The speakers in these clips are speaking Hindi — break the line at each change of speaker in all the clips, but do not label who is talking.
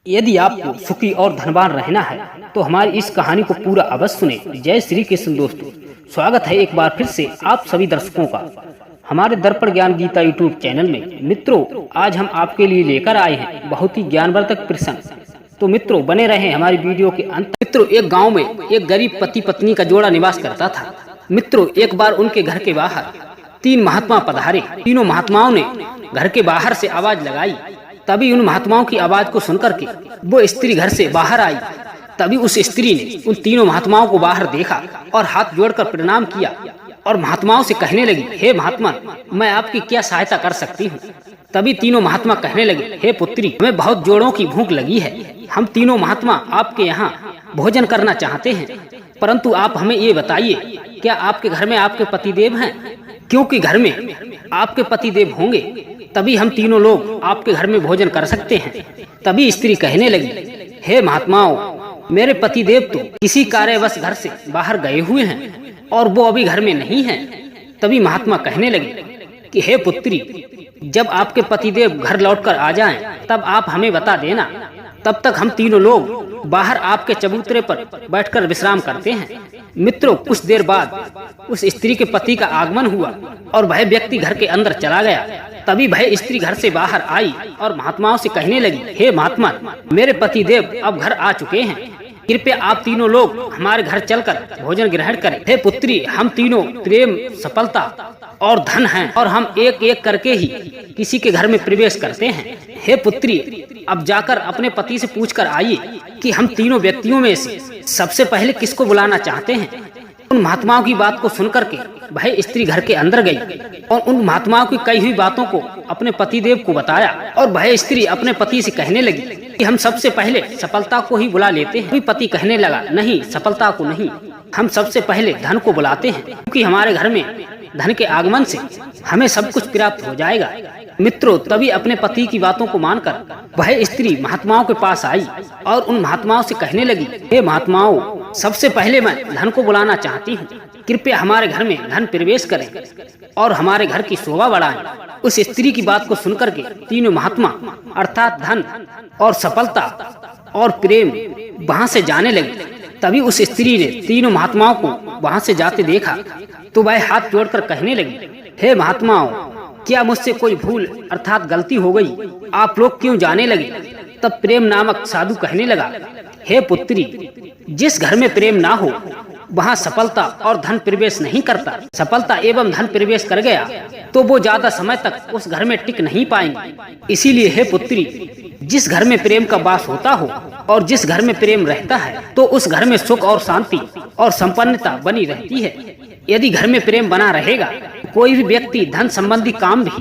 यदि आपको सुखी और धनवान रहना है तो हमारी इस कहानी को पूरा अवश्य सुने। जय श्री कृष्ण दोस्तों, स्वागत है एक बार फिर से आप सभी दर्शकों का हमारे दर्पण ज्ञान गीता यूट्यूब चैनल में। मित्रों, आज हम आपके लिए लेकर आए हैं बहुत ही ज्ञानवर्धक प्रसंग। तो मित्रों, बने रहे हमारी वीडियो के अंत। मित्रों, एक गाँव में एक गरीब पति पत्नी का जोड़ा निवास करता था। मित्रों, एक बार उनके घर के बाहर 3 महात्मा पधारे। तीनों महात्माओं ने घर के बाहर से आवाज लगाई। तभी उन महात्माओं की आवाज को सुनकर के वो स्त्री घर से बाहर आई। तभी उस स्त्री ने उन तीनों महात्माओं को बाहर देखा और हाथ जोड़कर प्रणाम किया और महात्माओं से कहने लगी, हे महात्मा, मैं आपकी क्या सहायता कर सकती हूँ। तभी तीनों महात्मा कहने लगे, हे पुत्री, हमें बहुत जोड़ों की भूख लगी है। हम तीनों महात्मा आपके यहाँ भोजन करना चाहते हैं, परंतु आप हमें ये बताइए, क्या आपके घर में आपके पतिदेव हैं? क्योंकि घर में आपके पतिदेव होंगे तभी हम तीनों लोग आपके घर में भोजन कर सकते हैं। तभी स्त्री कहने लगी, हे महात्माओं, मेरे पतिदेव तो किसी कार्यवश घर से बाहर गए हुए हैं और वो अभी घर में नहीं हैं। तभी महात्मा कहने लगे कि हे पुत्री, जब आपके पतिदेव घर लौटकर आ जाएं, तब आप हमें बता देना। तब तक हम तीनों लोग बाहर आपके चबूतरे पर बैठकर विश्राम करते हैं। मित्रों, कुछ देर बाद उस स्त्री के पति का आगमन हुआ और वह व्यक्ति घर के अंदर चला गया। तभी वह स्त्री घर से बाहर आई और महात्माओं से कहने लगी, हे महात्मा, मेरे पतिदेव अब घर आ चुके हैं। कृपया आप तीनों लोग हमारे घर चलकर भोजन ग्रहण करें। हे पुत्री, हम तीनों प्रेम, सफलता और धन हैं और हम एक एक करके ही किसी के घर में प्रवेश करते हैं। हे पुत्री, अब जाकर अपने पति से पूछकर आइए कि हम तीनों व्यक्तियों में से सबसे पहले किसको बुलाना चाहते हैं। उन महात्माओं की बात को सुनकर के वह स्त्री घर के अंदर गई और उन महात्माओं की कही हुई बातों को अपने पतिदेव को बताया और वह स्त्री अपने पति से कहने लगी कि हम सबसे पहले सफलता को ही बुला लेते हैं। पति कहने लगा, नहीं, सफलता को नहीं, हम सबसे पहले धन को बुलाते हैं, क्योंकि हमारे घर में धन के आगमन से हमें सब कुछ प्राप्त हो जाएगा। मित्रों, तभी अपने पति की बातों को मानकर वह स्त्री महात्माओं के पास आई और उन महात्माओं से कहने लगी, हे महात्माओं, सबसे पहले मैं धन को बुलाना चाहती हूँ। कृपया हमारे घर में धन प्रवेश करें और हमारे घर की शोभा बढ़ाएं। उस स्त्री की बात को सुनकर के तीनों महात्मा अर्थात धन और सफलता और प्रेम वहाँ से जाने लगे। तभी उस स्त्री ने तीनों महात्माओं को वहाँ से जाते देखा तो वह हाथ जोड़कर कहने लगी, हे महात्माओं, क्या मुझसे कोई भूल अर्थात गलती हो गई? आप लोग क्यों जाने लगे? तब प्रेम नामक साधु कहने लगा, हे पुत्री, जिस घर में प्रेम ना हो वहाँ सफलता और धन प्रवेश नहीं करता। सफलता एवं धन प्रवेश कर गया तो वो ज्यादा समय तक उस घर में टिक नहीं पाएंगे। इसीलिए हे पुत्री, जिस घर में प्रेम का वास होता हो और जिस घर में प्रेम रहता है तो उस घर में सुख और शांति और संपन्नता बनी रहती है। यदि घर में प्रेम बना रहेगा, कोई भी व्यक्ति धन संबंधी काम भी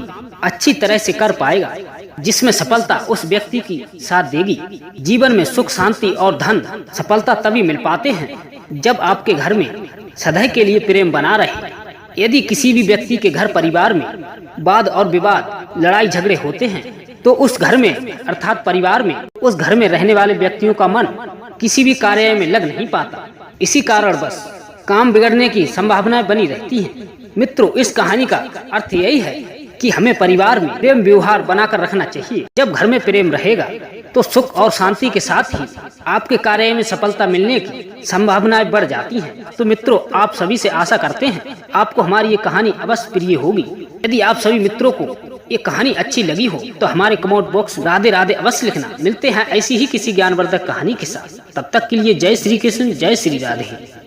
अच्छी तरह से कर पाएगा, जिसमें सफलता उस व्यक्ति की साथ देगी। जीवन में सुख, शांति और धन, सफलता तभी मिल पाते हैं जब आपके घर में सदैव के लिए प्रेम बना रहे। यदि किसी भी व्यक्ति के घर परिवार में वाद और विवाद, लड़ाई झगड़े होते हैं तो उस घर में अर्थात परिवार में उस घर में रहने वाले व्यक्तियों का मन किसी भी कार्य में लग नहीं पाता। इसी कारण बस काम बिगड़ने की संभावनाएं बनी रहती हैं। मित्रों, इस कहानी का अर्थ यही है कि हमें परिवार में प्रेम व्यवहार बनाकर रखना चाहिए। जब घर में प्रेम रहेगा तो सुख और शांति के साथ ही आपके कार्य में सफलता मिलने की संभावनाएं बढ़ जाती हैं। तो मित्रों, आप सभी से आशा करते हैं आपको हमारी ये कहानी अवश्य प्रिय होगी। यदि आप सभी मित्रों को ये कहानी अच्छी लगी हो तो हमारे कमेंट बॉक्स राधे राधे अवश्य लिखना। मिलते हैं ऐसी ही किसी ज्ञानवर्धक कहानी के साथ। तब तक के लिए जय श्री कृष्ण, जय श्री राधे।